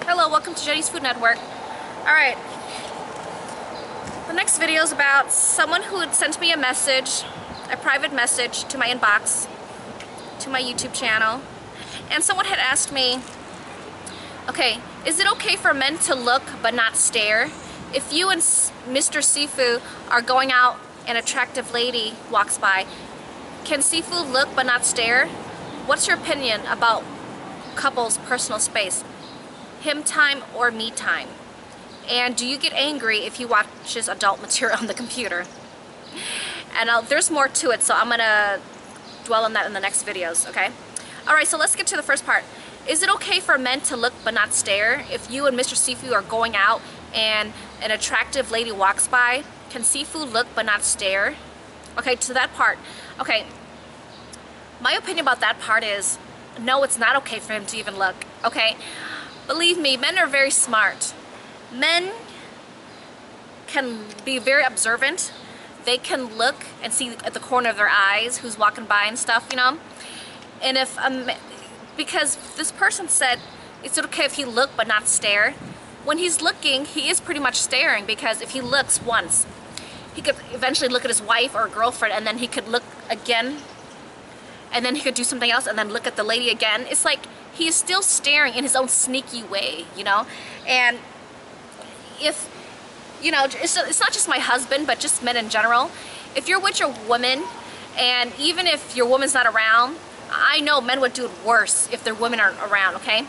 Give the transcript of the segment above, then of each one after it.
Hello, welcome to Jenny's Food Network. Alright, the next video is about someone who had sent me a message, a private message to my inbox, to my YouTube channel, and someone had asked me, okay, is it okay for men to look but not stare? If you and Mr. Sifu are going out and an attractive lady walks by, can Sifu look but not stare? What's your opinion about couples' personal space? Him time or me time? And do you get angry if he watches adult material on the computer? And there's more to it, so I'm gonna dwell on that in the next videos, okay? Alright, so let's get to the first part. Is it okay for men to look but not stare? If you and Mr. Sifu are going out and an attractive lady walks by, can Sifu look but not stare? Okay, to that part. Okay, my opinion about that part is, no, it's not okay for him to even look, okay? Believe me, men are very smart. Men can be very observant. They can look and see at the corner of their eyes who's walking by and stuff, you know? And if, because this person said, is it okay if he look but not stare? When he's looking, he is pretty much staring, because if he looks once, he could eventually look at his wife or girlfriend, and then he could look again, and then he could do something else, and then look at the lady again. It's like he is still staring in his own sneaky way, you know? And if, you know, it's not just my husband, but just men in general. If you're with your woman, and even if your woman's not around, I know men would do it worse if their women aren't around, okay?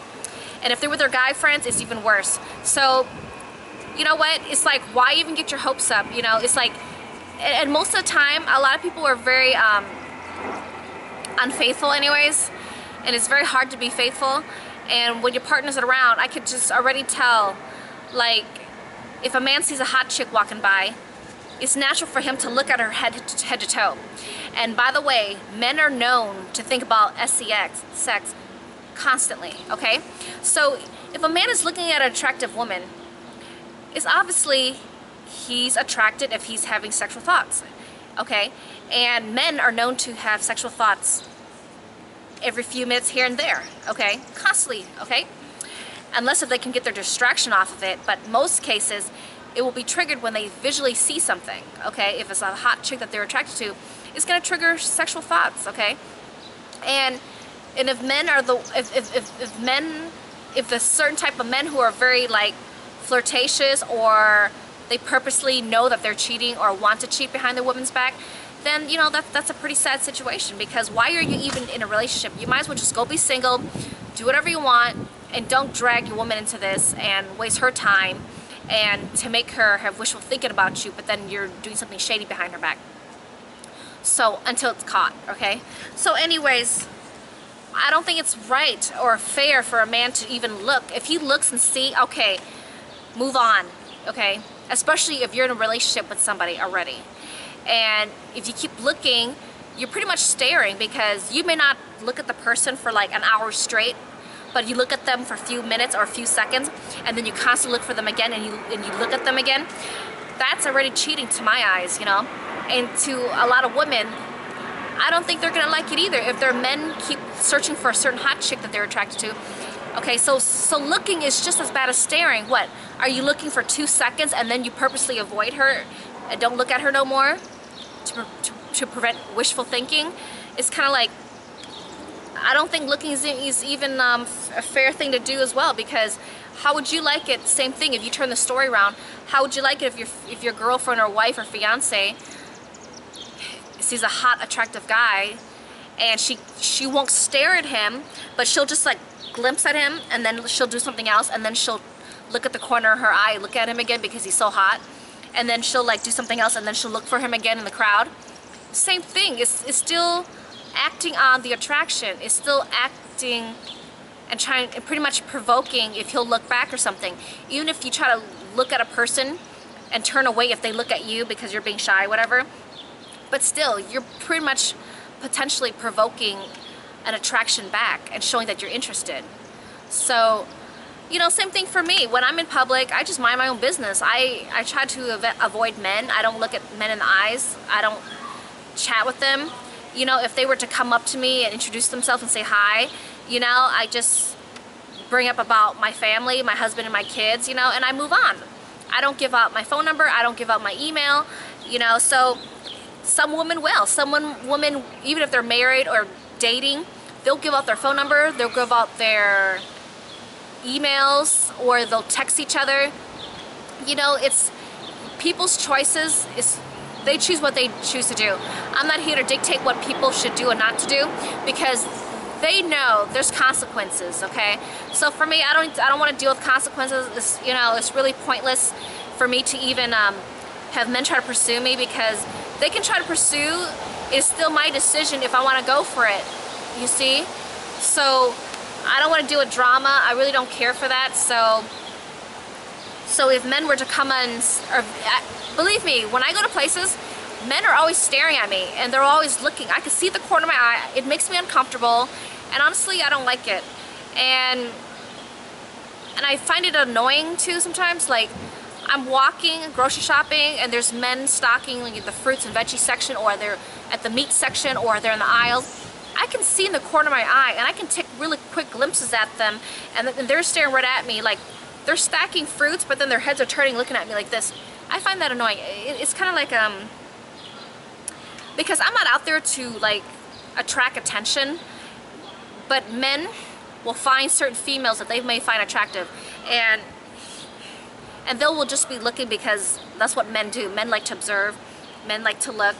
And if they're with their guy friends, it's even worse. So, you know what? It's like, why even get your hopes up, you know? It's like, and most of the time, a lot of people are very unfaithful anyways, and it's very hard to be faithful. And when your partner's around, I could just already tell, like, if a man sees a hot chick walking by, it's natural for him to look at her head to toe. And by the way, men are known to think about sex constantly, okay? So if a man is looking at an attractive woman, it's obviously he's attracted if he's having sexual thoughts, okay? And men are known to have sexual thoughts every few minutes here and there, okay? Constantly, okay? Unless if they can get their distraction off of it, but most cases it will be triggered when they visually see something, okay? If it's a hot chick that they're attracted to, it's gonna trigger sexual thoughts, okay? And if men are the, if the certain type of men who are very like flirtatious, or they purposely know that they're cheating or want to cheat behind their woman's back, then, you know, that's a pretty sad situation, because why are you even in a relationship? You might as well just go be single, do whatever you want, and don't drag your woman into this and waste her time and to make her have wishful thinking about you, but then you're doing something shady behind her back. So, until it's caught, okay? So anyways, I don't think it's right or fair for a man to even look. If he looks and see, okay, move on, okay? Especially if you're in a relationship with somebody already. And if you keep looking, you're pretty much staring, because you may not look at the person for like an hour straight, but you look at them for a few minutes or a few seconds, and then you constantly look for them again, and you look at them again. That's already cheating to my eyes, you know? And to a lot of women, I don't think they're gonna like it either if their men keep searching for a certain hot chick that they're attracted to. Okay, so looking is just as bad as staring. What? Are you looking for 2 seconds and then you purposely avoid her and don't look at her no more to prevent wishful thinking? It's kind of like, I don't think looking is even a fair thing to do as well, because how would you like it? Same thing, if you turn the story around, how would you like it if your girlfriend or wife or fiance sees a hot, attractive guy, and she won't stare at him, but she'll just like glimpse at him, and then she'll do something else, and then she'll look at the corner of her eye, look at him again because he's so hot, and then she'll like do something else, and then she'll look for him again in the crowd. Same thing. It's still acting on the attraction. It's still acting and trying and pretty much provoking if he'll look back or something. Even if you try to look at a person and turn away if they look at you because you're being shy, whatever, but still you're pretty much potentially provoking an attraction back and showing that you're interested. So, you know, same thing for me. When I'm in public, I just mind my own business. I try to avoid men. I don't look at men in the eyes. I don't chat with them. You know, if they were to come up to me and introduce themselves and say hi, you know, I just bring up about my family, my husband and my kids, you know, and I move on. I don't give out my phone number, I don't give out my email, you know. So some women will. Women, even if they're married or dating, they'll give out their phone number, they'll give out their emails, or they'll text each other. You know, it's people's choices. They choose what they choose to do. I'm not here to dictate what people should do and not to do, because they know there's consequences, okay? So for me, I don't want to deal with consequences. You know, it's really pointless for me to even have men try to pursue me, because they can try to pursue. It's still my decision if I want to go for it, you see? So I don't want to deal with drama. I really don't care for that. So if men were to come on, believe me, when I go to places, men are always staring at me, and they're always looking. I can see the corner of my eye. It makes me uncomfortable, and honestly, I don't like it. And I find it annoying too sometimes. Like, I'm walking, grocery shopping, and there's men stocking like the fruits and veggie section, or they're at the meat section, or they're in the aisles. I can see in the corner of my eye, and I can take really quick glimpses at them, and they're staring right at me. Like, they're stacking fruits, but then their heads are turning, looking at me like this. I find that annoying. It's kind of like, because I'm not out there to like attract attention, but men will find certain females that they may find attractive, and they will just be looking, because that's what men do. Men like to observe, men like to look,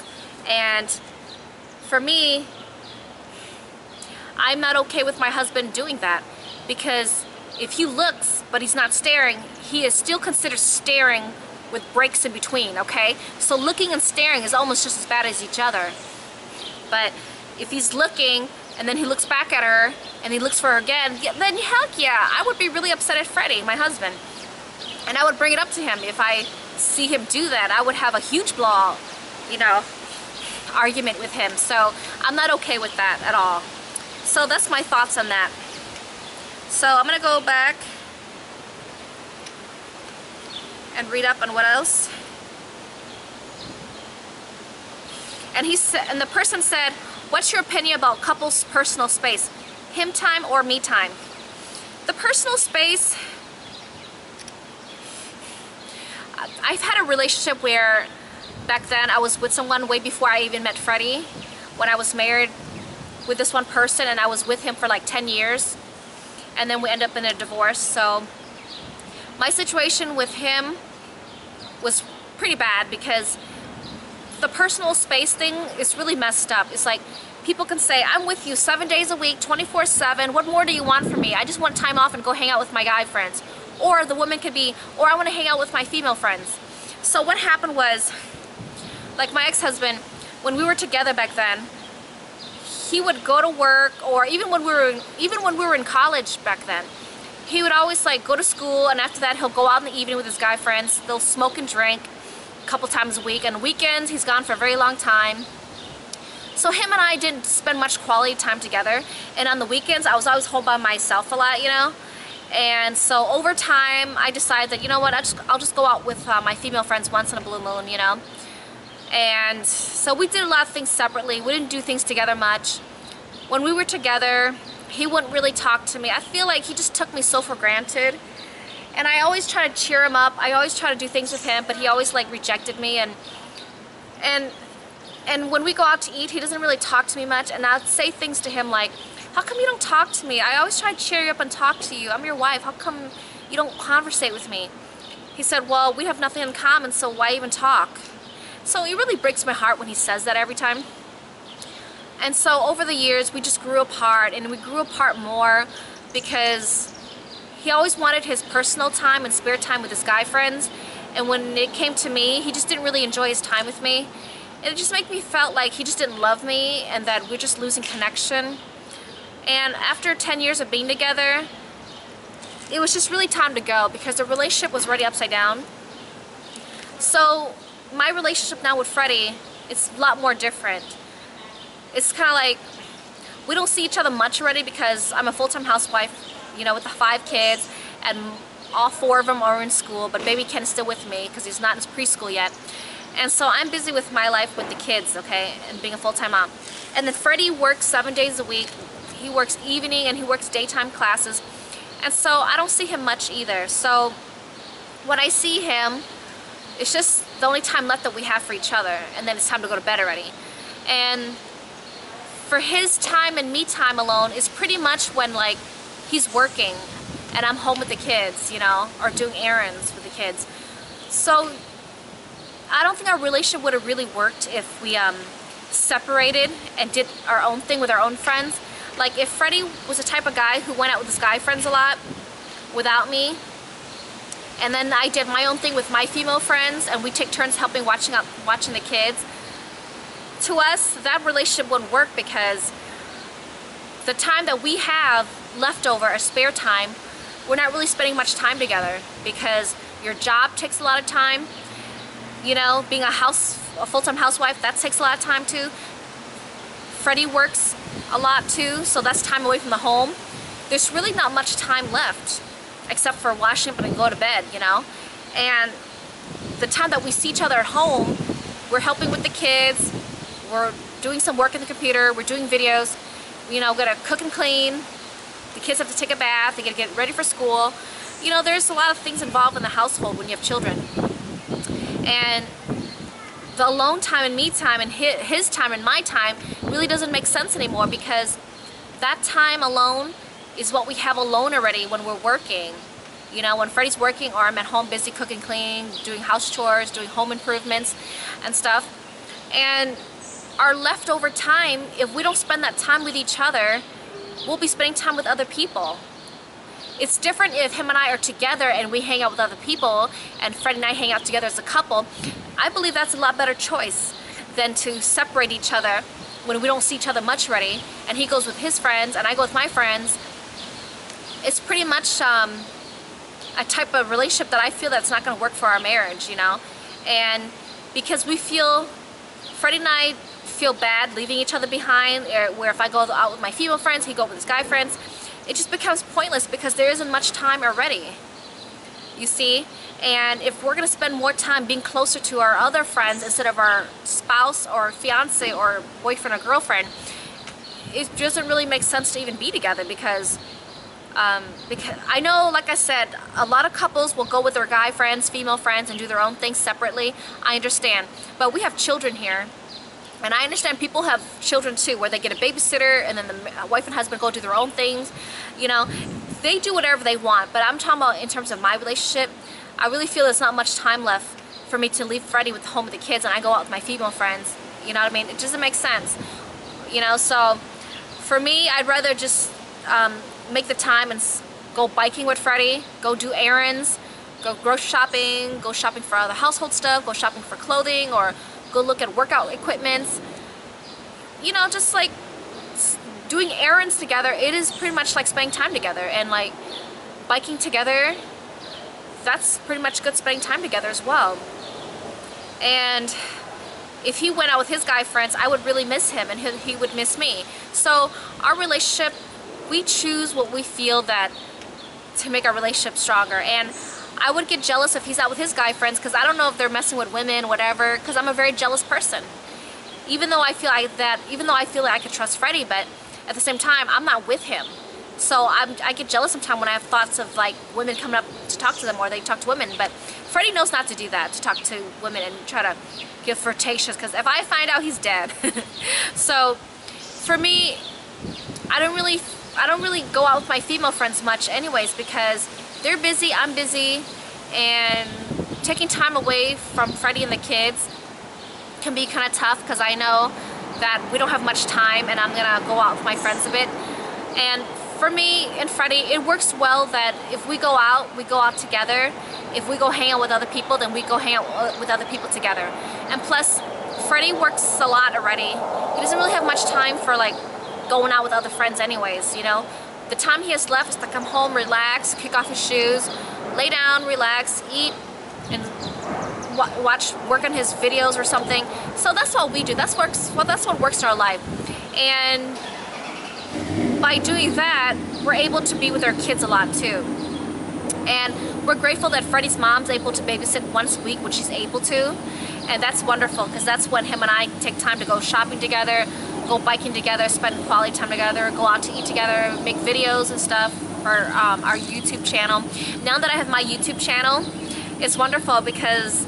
and for me, I'm not okay with my husband doing that, because if he looks but he's not staring, he is still considered staring with breaks in between, okay? So looking and staring is almost just as bad as each other. But if he's looking and then he looks back at her and he looks for her again, then heck yeah, I would be really upset at Freddie, my husband. And I would bring it up to him. If I see him do that, I would have a huge blowout, you know, argument with him. So I'm not okay with that at all. So that's my thoughts on that. So I'm gonna go back and read up on what else. And the person said, "What's your opinion about couples' personal space? Him time or me time?" The personal space, I've had a relationship where back then I was with someone way before I even met Freddie, when I was married with this one person, and I was with him for like 10 years. And then we end up in a divorce. So my situation with him was pretty bad, because the personal space thing is really messed up. It's like, people can say, I'm with you 7 days a week, 24/7. What more do you want from me? I just want time off and go hang out with my guy friends. Or the woman could be, or I want to hang out with my female friends. So what happened was, like my ex-husband, when we were together back then, he would go to work, or even when we were in college back then, he would always like go to school, and after that he'll go out in the evening with his guy friends. They'll smoke and drink a couple times a week, and weekends he's gone for a very long time. So him and I didn't spend much quality time together, and on the weekends I was always home by myself a lot, you know. And so over time I decided that, you know what, I'll just go out with my female friends once in a blue moon, you know. And so we did a lot of things separately. We didn't do things together much. When we were together, he wouldn't really talk to me. I feel like he just took me so for granted. And I always try to cheer him up. I always try to do things with him, but he always like rejected me. And when we go out to eat, he doesn't really talk to me much. And I'd say things to him like, how come you don't talk to me? I always try to cheer you up and talk to you. I'm your wife. How come you don't conversate with me? He said, well, we have nothing in common, so why even talk? So it really breaks my heart when he says that every time. And so over the years, we just grew apart, and we grew apart more because he always wanted his personal time and spare time with his guy friends. And when it came to me, he just didn't really enjoy his time with me. And it just made me felt like he just didn't love me, and that we're just losing connection. And after 10 years of being together, it was just really time to go, because the relationship was already upside down. So my relationship now with Freddie, it's a lot more different. It's kind of like, we don't see each other much already, because I'm a full-time housewife, you know, with the 5 kids, and all 4 of them are in school, but baby Ken is still with me because he's not in preschool yet. And so I'm busy with my life with the kids, okay, and being a full-time mom. And then Freddie works 7 days a week. He works evening and he works daytime classes. And so I don't see him much either. So when I see him, it's just the only time left that we have for each other, and then it's time to go to bed already. And for his time and me time alone is pretty much when like he's working and I'm home with the kids, you know, or doing errands with the kids. So I don't think our relationship would have really worked if we separated and did our own thing with our own friends. Like if Freddie was the type of guy who went out with his guy friends a lot without me, and then I did my own thing with my female friends, and we take turns helping watching the kids, to us that relationship wouldn't work, because the time that we have left over, or spare time, we're not really spending much time together, because your job takes a lot of time. You know, being a full-time housewife, that takes a lot of time too. Freddie works a lot too, so that's time away from the home. There's really not much time left, except for washing up and go to bed, you know? And the time that we see each other at home, we're helping with the kids, we're doing some work in the computer, we're doing videos, you know, gotta cook and clean, the kids have to take a bath, they gotta get ready for school. You know, there's a lot of things involved in the household when you have children. And the alone time and me time and his time and my time really doesn't make sense anymore, because that time alone is what we have alone already when we're working. You know, when Freddie's working or I'm at home busy cooking, cleaning, doing house chores, doing home improvements and stuff. And our leftover time, if we don't spend that time with each other, we'll be spending time with other people. It's different if him and I are together and we hang out with other people, and Freddie and I hang out together as a couple. I believe that's a lot better choice than to separate each other when we don't see each other much already, and he goes with his friends and I go with my friends. It's pretty much a type of relationship that I feel that's not going to work for our marriage, you know. And because Freddie and I feel bad leaving each other behind, where if I go out with my female friends, he go with his guy friends, it just becomes pointless because there isn't much time already, you see. And if we're going to spend more time being closer to our other friends instead of our spouse or fiance or boyfriend or girlfriend, it doesn't really make sense to even be together, because I know, like I said, a lot of couples will go with their guy friends, female friends, and do their own things separately. I understand. But we have children here. And I understand people have children too, where they get a babysitter and then the wife and husband go do their own things. You know, they do whatever they want. But I'm talking about in terms of my relationship, I really feel there's not much time left for me to leave Freddie with home with the kids and I go out with my female friends. You know what I mean? It doesn't make sense. You know, so for me, I'd rather just make the time and go biking with Freddie, go do errands, go grocery shopping, go shopping for other household stuff, go shopping for clothing, or go look at workout equipment. You know, just like doing errands together. It is pretty much like spending time together, and like biking together, that's pretty much good spending time together as well. And if he went out with his guy friends, I would really miss him and he would miss me. So our relationship, we choose what we feel that to make our relationship stronger. And I would get jealous if he's out with his guy friends, because I don't know if they're messing with women, whatever, because I'm a very jealous person. Even though I feel like I could trust Freddie, but at the same time, I'm not with him. So I get jealous sometimes when I have thoughts of like women coming up to talk to them, or they talk to women. But Freddie knows not to do that, to talk to women and try to get flirtatious, because if I find out, he's dead. So for me, I don't really go out with my female friends much anyways, because they're busy, I'm busy, and taking time away from Freddie and the kids can be kind of tough, because I know that we don't have much time and I'm gonna go out with my friends a bit. And for me and Freddie, it works well that if we go out together. If we go hang out with other people, then we go hang out with other people together. And plus, Freddie works a lot already. He doesn't really have much time for like going out with other friends anyways, you know. The time he has left is to come home, relax, kick off his shoes, lay down, relax, eat, and work on his videos or something. So that's what we do. That's what works in our life. And by doing that, we're able to be with our kids a lot too. And we're grateful that Freddie's mom's able to babysit once a week when she's able to. And that's wonderful, because that's when him and I take time to go shopping together, go biking together, spend quality time together, go out to eat together, make videos and stuff. for our YouTube channel. Now that I have my YouTube channel, it's wonderful because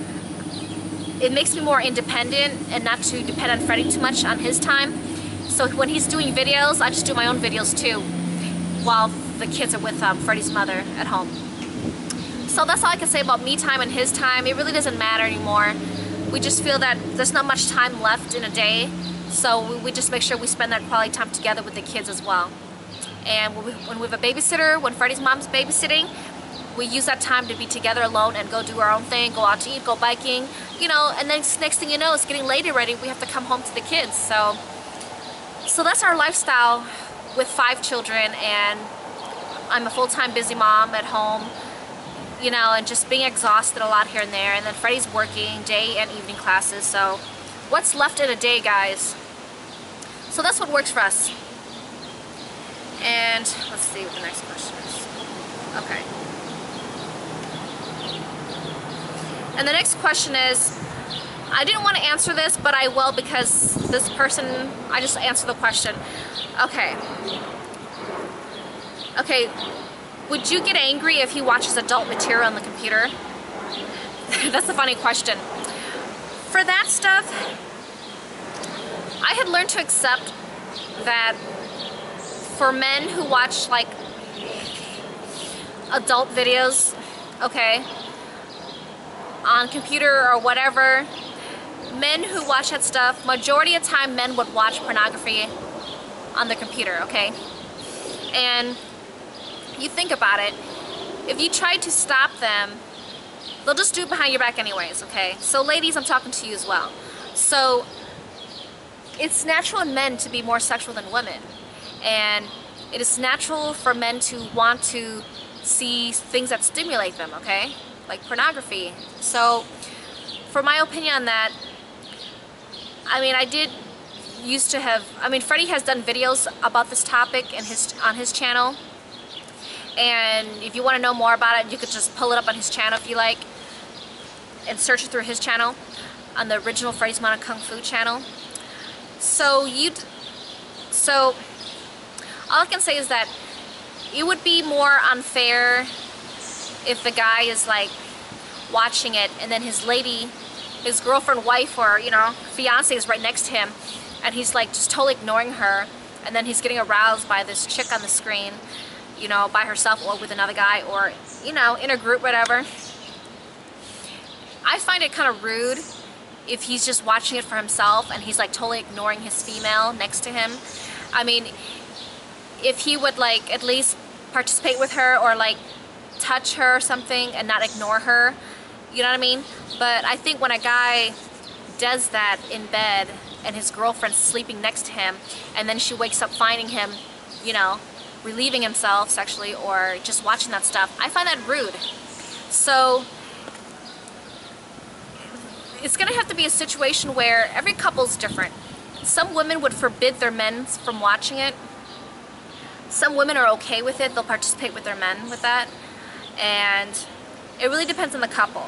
it makes me more independent and not to depend on Freddie too much on his time. So when he's doing videos, I just do my own videos too while the kids are with Freddie's mother at home. So that's all I can say about me time and his time. It really doesn't matter anymore. We just feel that there's not much time left in a day, so we just make sure we spend that quality time together with the kids as well. And when we have a babysitter, when Freddie's mom's babysitting, we use that time to be together alone and go do our own thing, go out to eat, go biking, you know, and then next thing you know, it's getting late already. We have to come home to the kids. So that's our lifestyle with 5 children, and I'm a full-time busy mom at home, you know, and just being exhausted a lot here and there. And then Freddie's working day and evening classes. So what's left in a day, guys? So that's what works for us. And let's see what the next question is. Okay. And the next question is, I didn't want to answer this, but I will because this person, I just answered the question. Okay. Okay. Would you get angry if he watches adult material on the computer? That's a funny question. For that stuff, I had learned to accept that for men who watch like adult videos, okay, on computer or whatever, men who watch that stuff, majority of the time men would watch pornography on the computer, okay? And you think about it, if you try to stop them, they'll just do it behind your back anyways, okay? So ladies, I'm talking to you as well. So it's natural in men to be more sexual than women. And it is natural for men to want to see things that stimulate them, okay? Like pornography. So for my opinion on that, I mean, I did used to have, I mean, Freddie has done videos about this topic on his channel. And if you want to know more about it, you could just pull it up on his channel if you like and search it through his channel on the original Freddie's Mountain Kung Fu channel. So all I can say is that it would be more unfair if the guy is like watching it and then his lady, his girlfriend, wife, or you know, fiance is right next to him and he's like just totally ignoring her, and then he's getting aroused by this chick on the screen, you know, by herself or with another guy, or you know, in a group, whatever. I find it kind of rude if he's just watching it for himself and he's like totally ignoring his female next to him. I mean, if he would like at least participate with her or like touch her or something and not ignore her, you know what I mean? But I think when a guy does that in bed and his girlfriend's sleeping next to him and then she wakes up finding him, you know, relieving himself sexually or just watching that stuff, I find that rude. So it's gonna have to be a situation where every couple's different. Some women would forbid their men from watching it. Some women are okay with it, they'll participate with their men with that. And it really depends on the couple.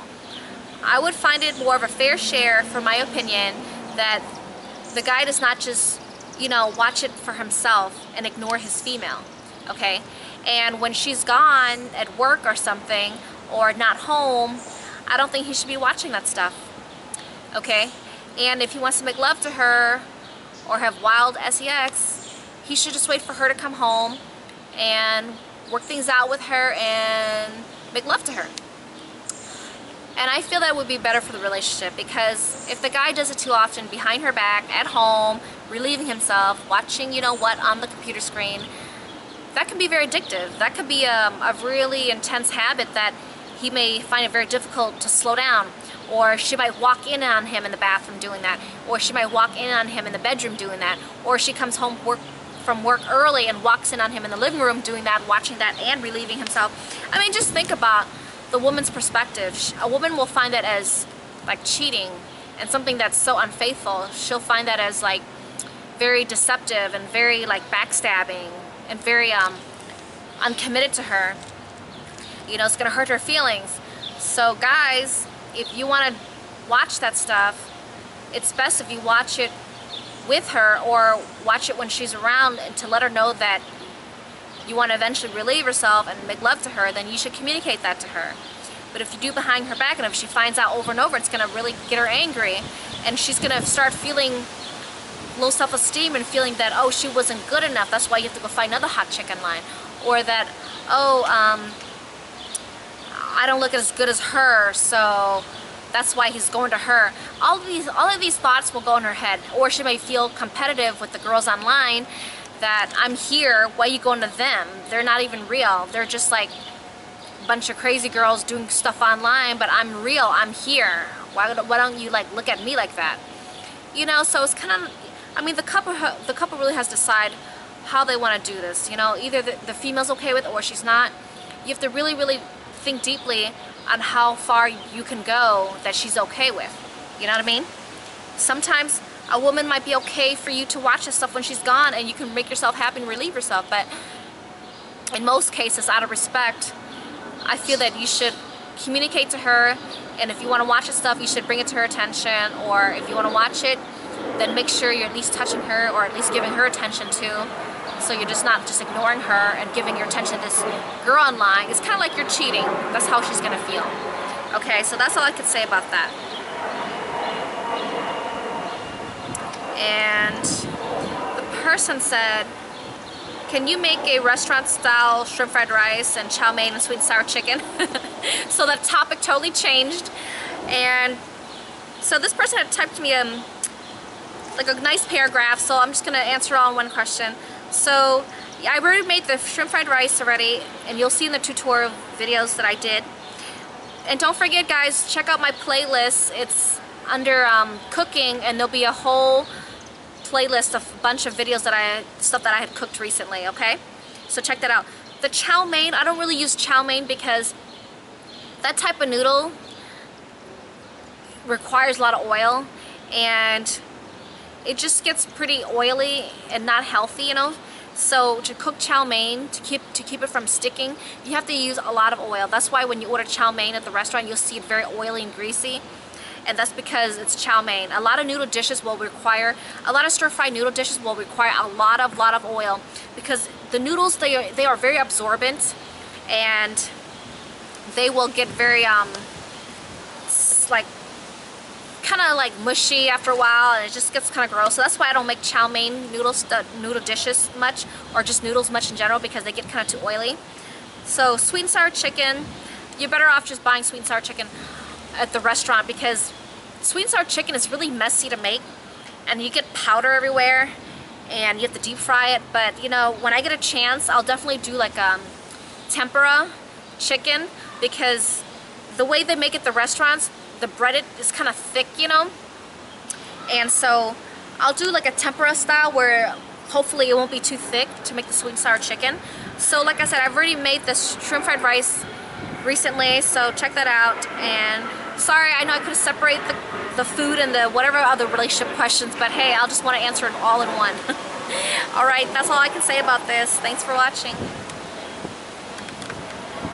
I would find it more of a fair share, for my opinion, that the guy does not just, you know, watch it for himself and ignore his female, okay? And when she's gone at work or something, or not home, I don't think he should be watching that stuff, okay? And if he wants to make love to her or have wild sex, he should just wait for her to come home and work things out with her and make love to her. And I feel that would be better for the relationship, because if the guy does it too often behind her back, at home, relieving himself, watching, you know what, on the computer screen, that can be very addictive. That could be a really intense habit that he may find it very difficult to slow down. Or she might walk in on him in the bathroom doing that. Or she might walk in on him in the bedroom doing that. Or she comes home from work early and walks in on him in the living room doing that, watching that and relieving himself. I mean, just think about the woman's perspective. A woman will find that as like cheating and something that's so unfaithful. She'll find that as like very deceptive and very like backstabbing and very uncommitted to her. You know, it's gonna hurt her feelings. So guys, if you want to watch that stuff, it's best if you watch it with her or watch it when she's around, and to let her know that you want to eventually relieve yourself and make love to her, then you should communicate that to her. But if you do behind her back, and if she finds out over and over, it's going to really get her angry, and she's going to start feeling low self-esteem and feeling that, oh, she wasn't good enough, that's why you have to go find another hot chick in line. Or that, oh, I don't look as good as her, so that's why he's going to her. All of these thoughts will go in her head. Or she may feel competitive with the girls online, that I'm here, why are you going to them? They're not even real. They're just like a bunch of crazy girls doing stuff online, but I'm real, I'm here. Why don't you like look at me like that? You know, so it's kind of, I mean, the couple really has to decide how they want to do this. You know, either the female's okay with it or she's not. You have to really, really think deeply on how far you can go that she's okay with. You know what I mean? Sometimes a woman might be okay for you to watch this stuff when she's gone, and you can make yourself happy and relieve yourself. But in most cases, out of respect, I feel that you should communicate to her, and if you want to watch this stuff, you should bring it to her attention. Or if you want to watch it, then make sure you're at least touching her, or at least giving her attention too. So you're just not just ignoring her and giving your attention to this girl online. It's kind of like you're cheating. That's how she's gonna feel. Okay, so that's all I could say about that. And the person said, can you make a restaurant style shrimp fried rice and chow mein and sweet and sour chicken? So that topic totally changed. And so this person had typed me like a nice paragraph, so I'm just gonna answer all in one question. So yeah, I already made the shrimp fried rice already, and you'll see in the tutorial videos that I did. And don't forget, guys, check out my playlist. It's under cooking, and there'll be a whole playlist of a bunch of videos that stuff that I had cooked recently. Okay, so check that out. The chow mein, I don't really use chow mein because that type of noodle requires a lot of oil, and it just gets pretty oily and not healthy, you know. So to cook chow mein, to keep it from sticking, you have to use a lot of oil. That's why when you order chow mein at the restaurant, you'll see it very oily and greasy, and that's because it's chow mein. A lot of noodle dishes will require, a lot of stir-fried noodle dishes will require a lot of oil, because the noodles, they are very absorbent, and they will get very like kind of like mushy after a while, and it just gets kind of gross. So that's why I don't make chow mein noodle dishes much, or just noodles much in general, because they get kind of too oily. So sweet and sour chicken, you're better off just buying sweet and sour chicken at the restaurant, because sweet and sour chicken is really messy to make, and you get powder everywhere, and you have to deep fry it. But you know, when I get a chance, I'll definitely do like tempura chicken, because the way they make it at the restaurants, the bread is kind of thick, you know, and so I'll do like a tempura style where hopefully it won't be too thick to make the sweet and sour chicken. So like I said, I've already made this shrimp fried rice recently, so check that out. And sorry, I know I could have separated the food and the whatever other relationship questions, but hey, I'll just want to answer it all in one. Alright, that's all I can say about this. Thanks for watching.